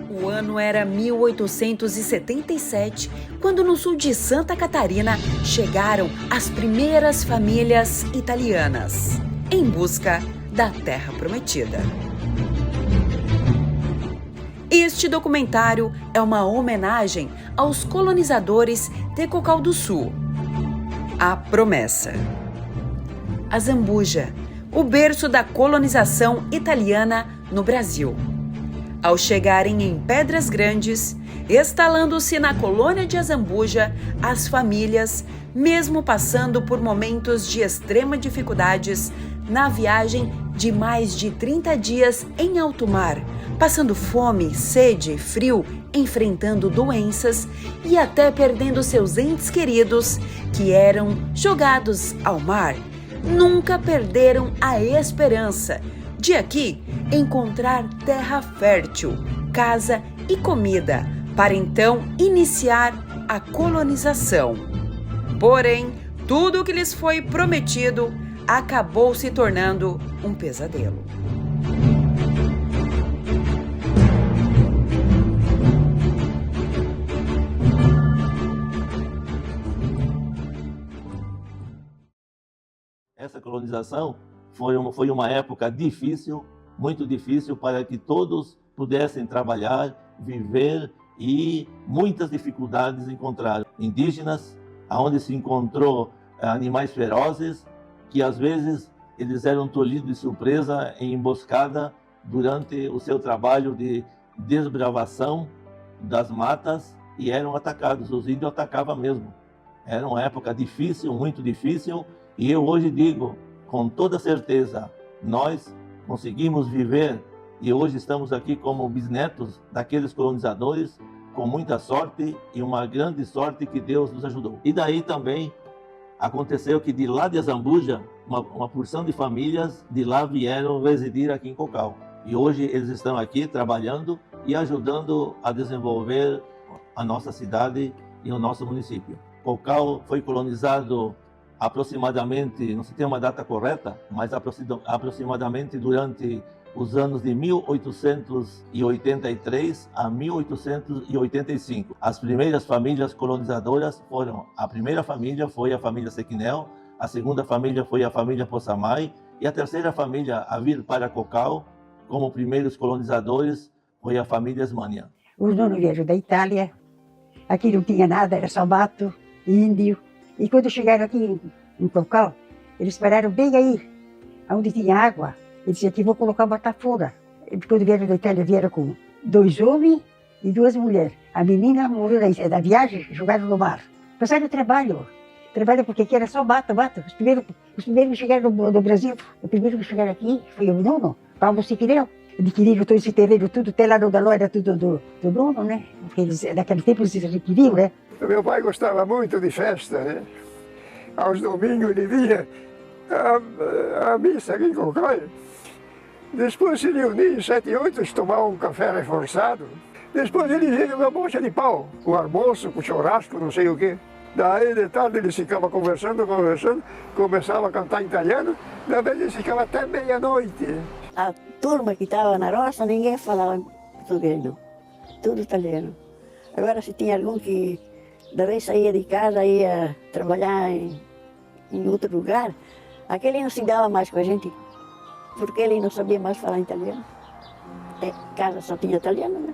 O ano era 1877, quando no sul de Santa Catarina chegaram as primeiras famílias italianas, em busca da Terra Prometida. Este documentário é uma homenagem aos colonizadores de Cocal do Sul. A Promessa. Azambuja, o berço da colonização italiana no Brasil. Ao chegarem em Pedras Grandes, instalando-se na colônia de Azambuja, as famílias, mesmo passando por momentos de extrema dificuldades, na viagem de mais de 30 dias em alto mar, passando fome, sede, frio, enfrentando doenças e até perdendo seus entes queridos, que eram jogados ao mar, nunca perderam a esperança de aqui encontrar terra fértil, casa e comida, para então iniciar a colonização. Porém, tudo o que lhes foi prometido acabou se tornando um pesadelo. Essa colonização foi uma época difícil, muito difícil, para que todos pudessem trabalhar, viver, e muitas dificuldades encontraram. Indígenas, onde se encontrou animais ferozes, que às vezes eles eram tolhidos de surpresa em emboscada durante o seu trabalho de desbravação das matas e eram atacados. Os índios atacavam mesmo. Era uma época difícil, muito difícil, e eu hoje digo, com toda certeza, nós conseguimos viver e hoje estamos aqui como bisnetos daqueles colonizadores, com muita sorte e uma grande sorte que Deus nos ajudou. E daí também aconteceu que de lá de Azambuja, uma porção de famílias de lá vieram residir aqui em Cocal. E hoje eles estão aqui trabalhando e ajudando a desenvolver a nossa cidade e o nosso município. Cocal foi colonizado aproximadamente, não se tem uma data correta, mas aproximadamente durante os anos de 1883 a 1885. As primeiras famílias colonizadoras foram, a primeira família foi a família Sequinel, a segunda família foi a família Poçamai e a terceira família a vir para Cocal como primeiros colonizadores foi a família Esmânia. Os donos vieram da Itália, aqui não tinha nada, era só mato, índio. E quando chegaram aqui em Cocal, eles pararam bem aí, onde tinha água. Eles disseram que vou colocar uma tafona. Quando vieram da Itália, vieram com 2 homens e 2 mulheres. A menina morreu da viagem, jogaram no mar. Passaram trabalho porque aqui era só mato. Os primeiros que chegaram no Brasil, o primeiro que chegaram aqui foi o Nuno, Paulo Siquirel. Adquiriram todo esse terreno, tudo, até lá no Daló era tudo do Nuno, né? Porque eles, naquele tempo eles adquiriram, né? O meu pai gostava muito de festa, né? Aos domingos ele vinha a missa aqui em Cocal. Depois se reuniam 7 e 8, tomavam um café reforçado. Depois ele veio uma bocha de pau, com almoço, com churrasco, não sei o quê. Daí de tarde eles ficavam conversando, começavam a cantar italiano, daí eles ficavam até meia-noite. A turma que estava na roça, ninguém falava português, não. Tudo italiano. Agora, se tinha algum que da vez saía de casa, ia trabalhar em outro lugar, aquele não se dava mais com a gente, porque ele não sabia mais falar italiano. Casa só tinha italiano, né?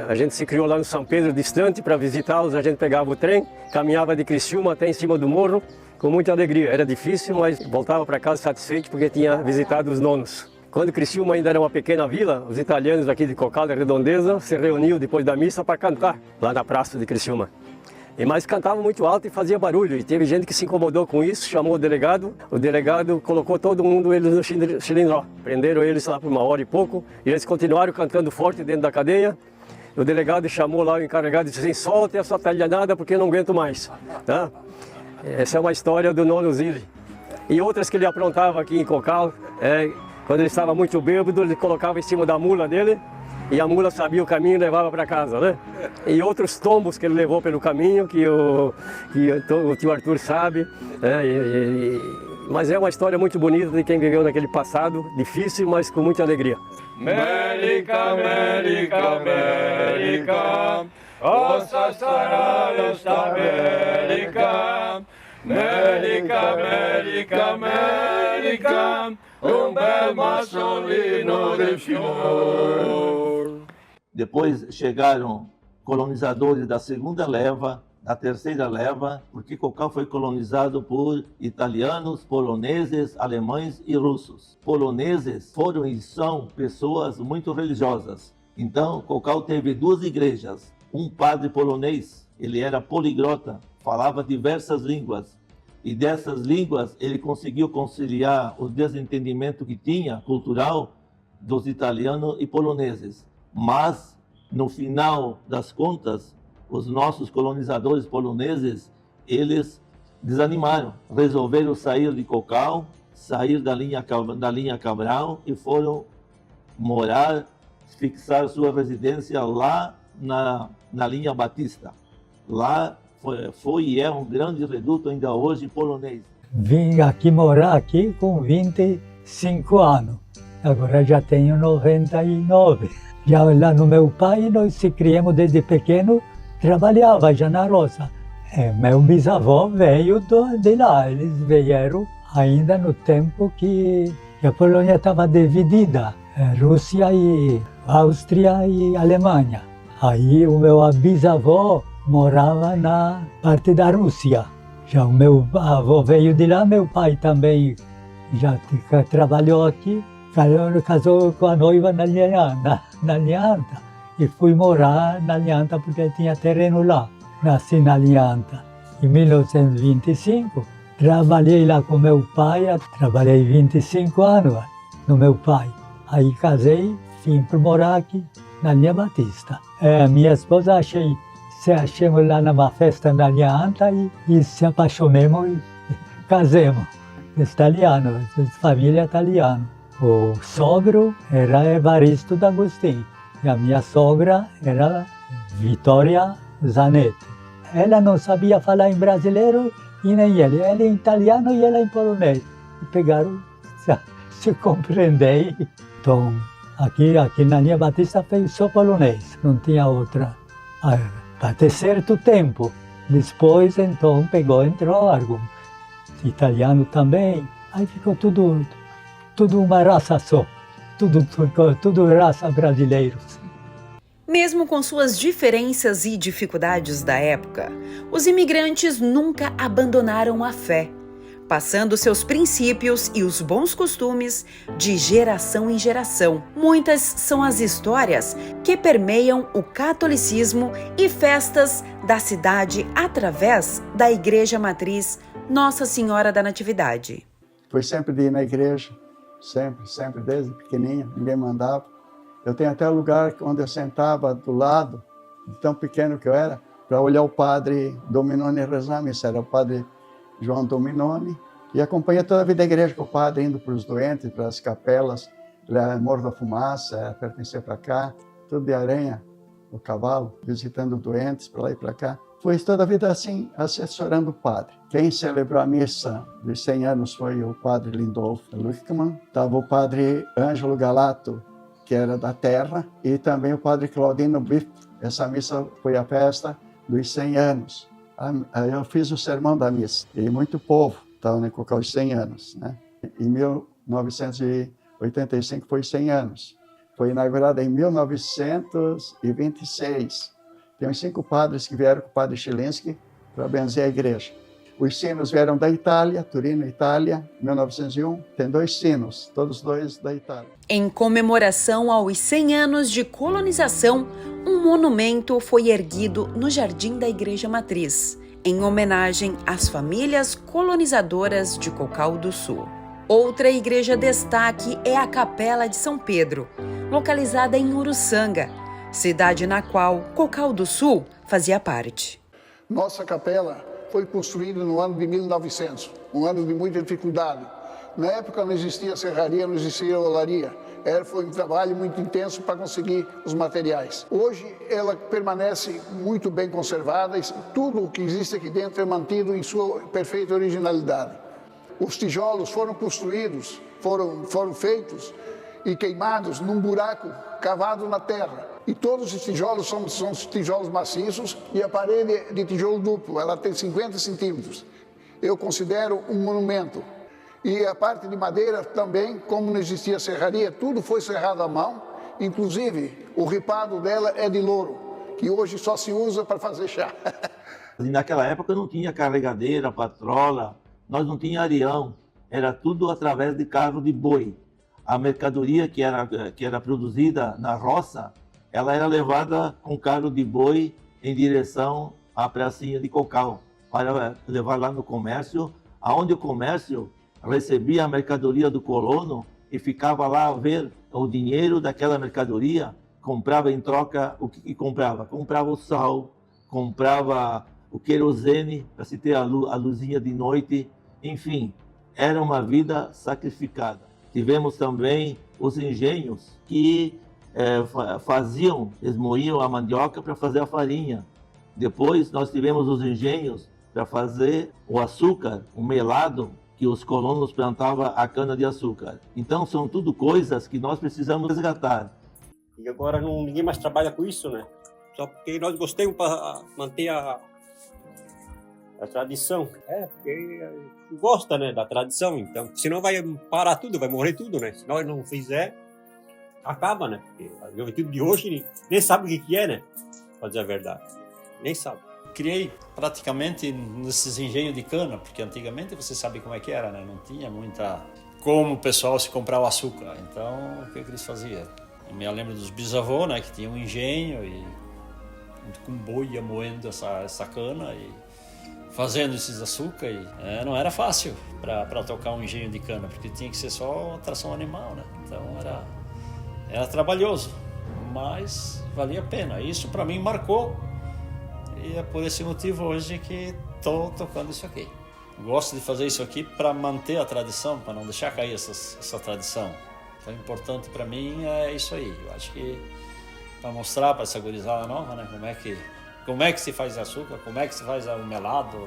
A gente se criou lá no São Pedro, distante, para visitá-los. A gente pegava o trem, caminhava de Criciúma até em cima do morro, com muita alegria. Era difícil, mas voltava para casa satisfeito porque tinha visitado os nonos. Quando Criciúma ainda era uma pequena vila, os italianos aqui de Cocal da Redondeza se reuniam depois da missa para cantar lá na praça de Criciúma. Mas cantavam muito alto e fazia barulho, e teve gente que se incomodou com isso, chamou o delegado colocou todo mundo eles no xilindró. Prenderam eles lá por 1 hora e pouco, e eles continuaram cantando forte dentro da cadeia. O delegado chamou lá o encarregado e disse assim, solte essa talhanada porque eu não aguento mais. Tá? Essa é uma história do nono Zilli. E outras que ele aprontava aqui em Cocal, quando ele estava muito bêbado, ele colocava em cima da mula dele, e a mula sabia o caminho e levava para casa, né? E outros tombos que ele levou pelo caminho, que o tio Arthur sabe, Mas é uma história muito bonita de quem viveu naquele passado, difícil, mas com muita alegria. América, América, América, nossa sarada esta América. América, América, América, bel massolino del fior. Depois chegaram colonizadores da segunda leva, da terceira leva, porque Cocal foi colonizado por italianos, poloneses, alemães e russos. Poloneses foram e são pessoas muito religiosas. Então, Cocal teve 2 igrejas. Um padre polonês, ele era poliglota, falava diversas línguas. E dessas línguas, ele conseguiu conciliar o desentendimento que tinha, cultural, dos italianos e poloneses. Mas, no final das contas, os nossos colonizadores poloneses, eles desanimaram, resolveram sair de Cocal, sair da linha Cabral e foram morar, fixar sua residência lá na linha Batista. Lá foi e é um grande reduto ainda hoje polonês. Vim aqui morar aqui com 25 anos, agora já tenho 99. Já lá no meu pai, nós se criamos desde pequeno, trabalhava já na roça. Meu bisavô veio de lá, eles vieram ainda no tempo que a Polônia estava dividida, Rússia e Áustria e Alemanha. Aí o meu bisavô morava na parte da Rússia. Já o meu avô veio de lá, meu pai também já trabalhou aqui. Casou com a noiva na Lhanta e fui morar na Lhanta porque tinha terreno lá. Nasci na Lhanta. Em 1925, trabalhei lá com meu pai, trabalhei 25 anos no meu pai. Aí casei, vim para morar aqui na linha Batista. Minha esposa achamos lá numa festa na Lhanta e se apaixonamos e casamos. Italiano, família italiana. O sogro era Evaristo D'Agostini e a minha sogra era Vittoria Zanetti. Ela não sabia falar em brasileiro e nem ele. Ele em italiano e ela em polonês. E pegaram, se compreender. Então, aqui na linha Batista fez só polonês, não tinha outra. Até certo tempo. Depois, então, entrou algo. Italiano também. Aí ficou tudo uma raça só. Tudo raça brasileiros. Mesmo com suas diferenças e dificuldades da época, os imigrantes nunca abandonaram a fé, passando seus princípios e os bons costumes de geração em geração. Muitas são as histórias que permeiam o catolicismo e festas da cidade através da Igreja Matriz Nossa Senhora da Natividade. Foi sempre de ir na igreja, sempre, desde pequenininho, ninguém mandava. Eu tenho até um lugar onde eu sentava do lado, de tão pequeno que eu era, para olhar o padre Dominoni rezar a missa. Era o padre João Dominoni, e acompanhei toda a vida da igreja com o padre, indo para os doentes, para as capelas, Morro da Fumaça, pertencer para cá, tudo de Aranha, o cavalo, visitando doentes para lá e para cá. Foi toda a vida assim, assessorando o padre. Quem celebrou a missa de 100 anos foi o padre Lindolfo Luckmann, estava o padre Ângelo Galato, que era da terra, e também o padre Claudino Biff. Essa missa foi a festa dos 100 anos. Eu fiz o sermão da missa, e muito povo estava no Cocal os 100 anos. Né? Em 1985 foi 100 anos. Foi inaugurada em 1926. Tem uns 5 padres que vieram com o padre Chilinski para benzer a igreja. Os sinos vieram da Itália, Turino, Itália, 1901. Tem 2 sinos, todos 2 da Itália. Em comemoração aos 100 anos de colonização, um monumento foi erguido no jardim da Igreja Matriz, em homenagem às famílias colonizadoras de Cocal do Sul. Outra igreja destaque é a Capela de São Pedro, localizada em Uruçanga, cidade na qual Cocal do Sul fazia parte. Nossa capela foi construída no ano de 1900, um ano de muita dificuldade. Na época não existia serraria, não existia olaria. Foi um trabalho muito intenso para conseguir os materiais. Hoje ela permanece muito bem conservada e tudo o que existe aqui dentro é mantido em sua perfeita originalidade. Os tijolos foram construídos, foram feitos e queimados num buraco cavado na terra. E todos os tijolos são tijolos maciços e a parede de tijolo duplo, ela tem 50 centímetros. Eu considero um monumento. E a parte de madeira também, como não existia serraria, tudo foi serrado à mão, inclusive o ripado dela é de louro, que hoje só se usa para fazer chá. E naquela época não tinha carregadeira, patrola, nós não tínhamos arião, era tudo através de carro de boi. A mercadoria que era produzida na roça, ela era levada com carro de boi em direção à pracinha de Cocal, para levar lá no comércio, aonde o comércio recebia a mercadoria do colono e ficava lá a ver o dinheiro daquela mercadoria, comprava em troca o que comprava? Comprava o sal, comprava o querosene para se ter a luzinha de noite, enfim, era uma vida sacrificada. Tivemos também os engenhos que eles moíam a mandioca para fazer a farinha. Depois nós tivemos os engenhos para fazer o açúcar, o melado, que os colonos plantavam a cana-de-açúcar. Então são tudo coisas que nós precisamos resgatar. E agora ninguém mais trabalha com isso, né? Só porque nós gostamos para manter a tradição. Porque gosta, né, da tradição, então. Senão vai parar tudo, vai morrer tudo, né? Se nós não fizer, acaba, né? Porque a juventude de hoje nem sabe o que é, né? Pra dizer a verdade. Nem sabe. Criei praticamente nesses engenhos de cana, porque antigamente você sabe como é que era, né? Não tinha muita... como o pessoal se comprava açúcar. Então, o que eles faziam? Eu me lembro dos bisavôs, né? Que tinham um engenho e com boi ia moendo essa cana e fazendo esses açúcar. E, não era fácil para tocar um engenho de cana, porque tinha que ser só tração animal, né? Então, era trabalhoso, mas valia a pena. Isso, para mim, marcou. E é por esse motivo hoje que estou tocando isso aqui. Gosto de fazer isso aqui para manter a tradição, para não deixar cair essa tradição. Então, importante para mim é isso aí. Eu acho que para mostrar para essa gurizada nova, né, como é que se faz açúcar, como é que se faz o melado,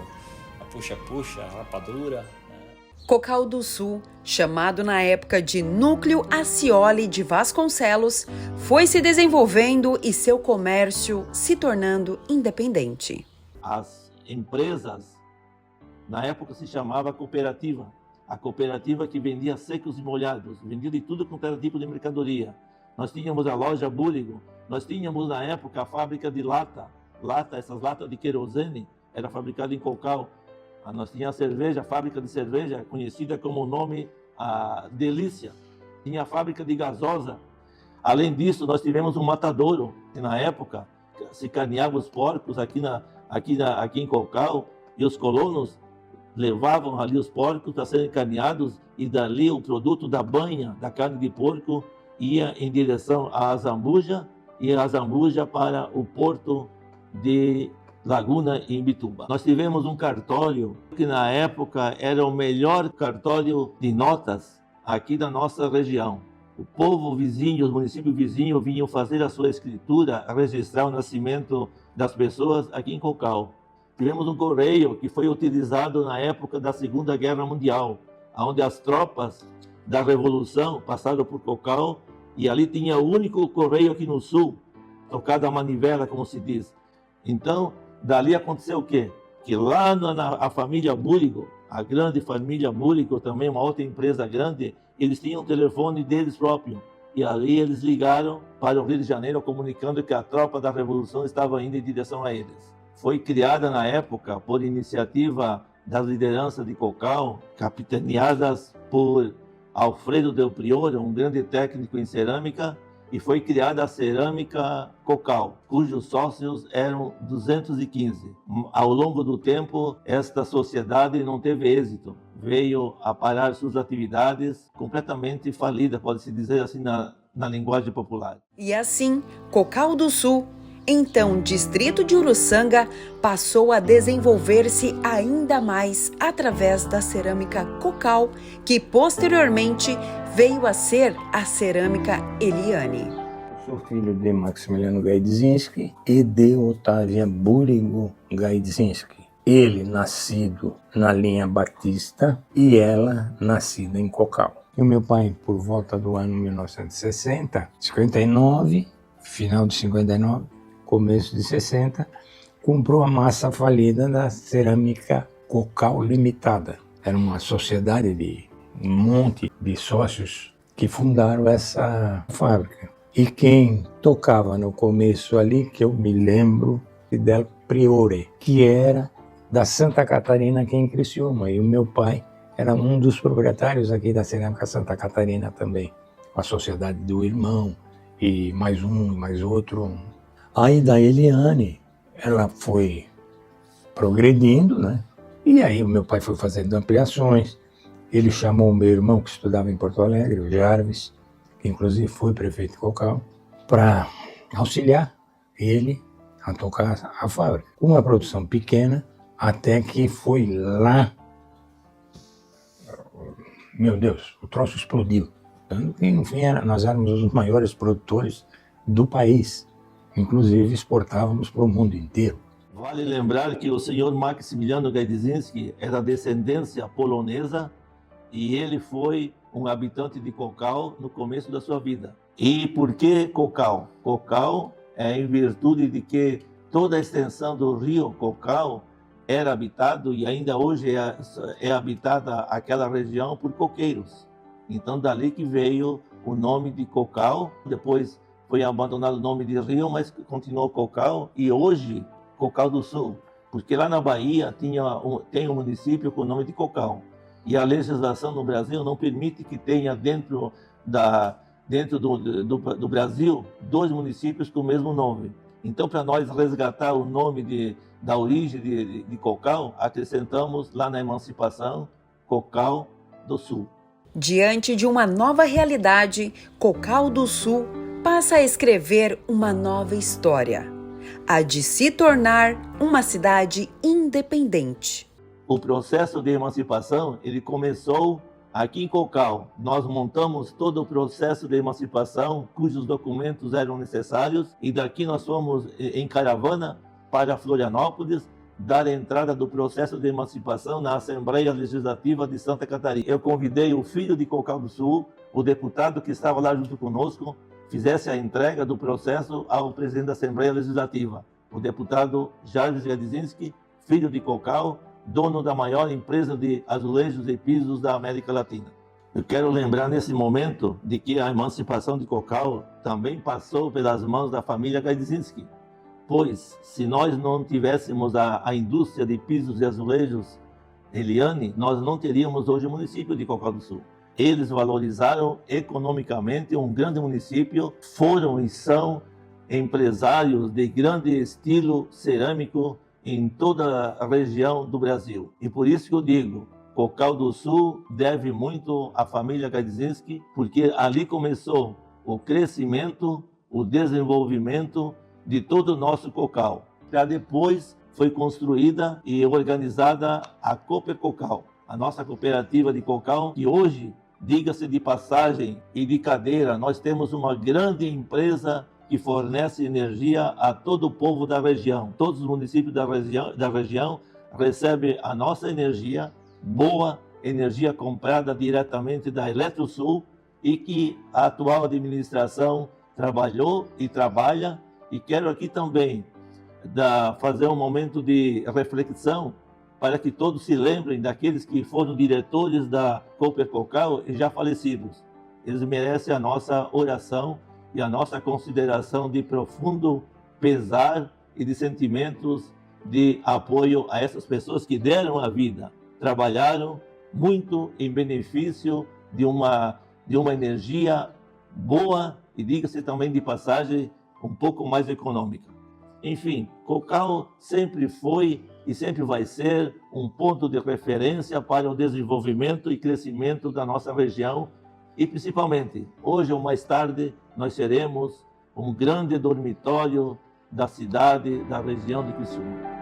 a puxa-puxa, a rapadura. Cocal do Sul, chamado na época de Núcleo Acioli de Vasconcelos, foi se desenvolvendo e seu comércio se tornando independente. As empresas, na época se chamava cooperativa. A cooperativa que vendia secos e molhados, vendia de tudo quanto era tipo de mercadoria. Nós tínhamos a loja Búrigo, nós tínhamos na época a fábrica de essas latas de querosene, era fabricada em Cocal. Nós tínhamos a cerveja, a fábrica de cerveja, conhecida como o nome Delícia. Tinha a fábrica de gasosa. Além disso, nós tivemos um matadouro, que na época se carneava os porcos aqui em Cocal, e os colonos levavam ali os porcos para serem carneados, e dali o produto da banha, da carne de porco, ia em direção à Azambuja, e a Azambuja para o porto de Laguna e Imbituba. Nós tivemos um cartório que na época era o melhor cartório de notas aqui da nossa região. O povo vizinho, os municípios vizinhos vinham fazer a sua escritura, registrar o nascimento das pessoas aqui em Cocal. Tivemos um correio que foi utilizado na época da Segunda Guerra Mundial, onde as tropas da Revolução passaram por Cocal e ali tinha o único correio aqui no sul, tocado a manivela, como se diz. Então, dali aconteceu o quê? Que lá a família Búrigo, a grande família Búrigo, também uma outra empresa grande, eles tinham um telefone deles próprios. E ali eles ligaram para o Rio de Janeiro, comunicando que a tropa da Revolução estava indo em direção a eles. Foi criada na época por iniciativa das lideranças de Cocal, capitaneadas por Alfredo Del Priore, um grande técnico em cerâmica, e foi criada a Cerâmica Cocal, cujos sócios eram 215. Ao longo do tempo, esta sociedade não teve êxito, veio a parar suas atividades completamente falida, pode-se dizer assim na linguagem popular. E assim, Cocal do Sul, então distrito de Uruçanga, passou a desenvolver-se ainda mais através da cerâmica Cocal, que posteriormente veio a ser a cerâmica Eliane. Sou filho de Maximiliano Gaidzinski e de Otávia Búrigo Gaidzinski. Ele nascido na linha Batista e ela nascida em Cocal. E o meu pai, por volta do ano 1960, 59, final de 59, começo de 60, comprou a massa falida da Cerâmica Cocal Limitada. Era uma sociedade de um monte de sócios que fundaram essa fábrica. E quem tocava no começo ali, que eu me lembro, Del Priore, que era da Santa Catarina aqui em Criciúma. E o meu pai era um dos proprietários aqui da Cerâmica Santa Catarina também, com a sociedade do irmão, e mais um, mais outro. Aí da Eliane, ela foi progredindo, né? E aí o meu pai foi fazendo ampliações. Ele chamou o meu irmão, que estudava em Porto Alegre, o Jarvis, que inclusive foi prefeito de Cocal, para auxiliar ele a tocar a fábrica. Uma produção pequena, até que foi lá, meu Deus, o troço explodiu. Tanto que, enfim, nós éramos os maiores produtores do país. Inclusive, exportávamos para o mundo inteiro. Vale lembrar que o senhor Maksymiliano Gajdzinski era descendência polonesa e ele foi um habitante de Cocal no começo da sua vida. E por que Cocal? Cocal é em virtude de que toda a extensão do rio Cocal era habitado e ainda hoje é habitada aquela região por coqueiros. Então dali que veio o nome de Cocal, depois foi abandonado o nome de rio, mas continuou Cocal e hoje Cocal do Sul, porque lá na Bahia tem um município com o nome de Cocal. E a legislação no Brasil não permite que tenha dentro do Brasil 2 municípios com o mesmo nome. Então, para nós resgatar o nome da origem de Cocal, acrescentamos lá na emancipação Cocal do Sul. Diante de uma nova realidade, Cocal do Sul passa a escrever uma nova história, a de se tornar uma cidade independente. O processo de emancipação, ele começou aqui em Cocal. Nós montamos todo o processo de emancipação, cujos documentos eram necessários, e daqui nós fomos em caravana para Florianópolis, dar entrada do processo de emancipação na Assembleia Legislativa de Santa Catarina. Eu convidei o filho de Cocal do Sul, o deputado que estava lá junto conosco, fizesse a entrega do processo ao presidente da Assembleia Legislativa, o deputado Jarvis Gajdzinski, filho de Cocal, dono da maior empresa de azulejos e pisos da América Latina. Eu quero lembrar nesse momento de que a emancipação de Cocal também passou pelas mãos da família Gajdzinski, pois se nós não tivéssemos a indústria de pisos e azulejos Eliane, nós não teríamos hoje o município de Cocal do Sul. Eles valorizaram economicamente um grande município, foram e são empresários de grande estilo cerâmico em toda a região do Brasil. E por isso que eu digo, Cocal do Sul deve muito à família Gajdzinski, porque ali começou o crescimento, o desenvolvimento de todo o nosso Cocal. Já depois foi construída e organizada a Cooper Cocal, a nossa cooperativa de Cocal, que hoje, diga-se de passagem e de cadeira, nós temos uma grande empresa que fornece energia a todo o povo da região. Todos os municípios da região recebem a nossa energia, boa energia comprada diretamente da Eletrosul e que a atual administração trabalhou e trabalha. E quero aqui também fazer um momento de reflexão para que todos se lembrem daqueles que foram diretores da Cooper Cocal e já falecidos. Eles merecem a nossa oração e a nossa consideração de profundo pesar e de sentimentos de apoio a essas pessoas que deram a vida, trabalharam muito em benefício de uma energia boa e, diga-se também de passagem, um pouco mais econômica. Enfim, Cocal sempre foi e sempre vai ser um ponto de referência para o desenvolvimento e crescimento da nossa região e, principalmente, hoje ou mais tarde, nós seremos um grande dormitório da cidade, da região de Criciúma.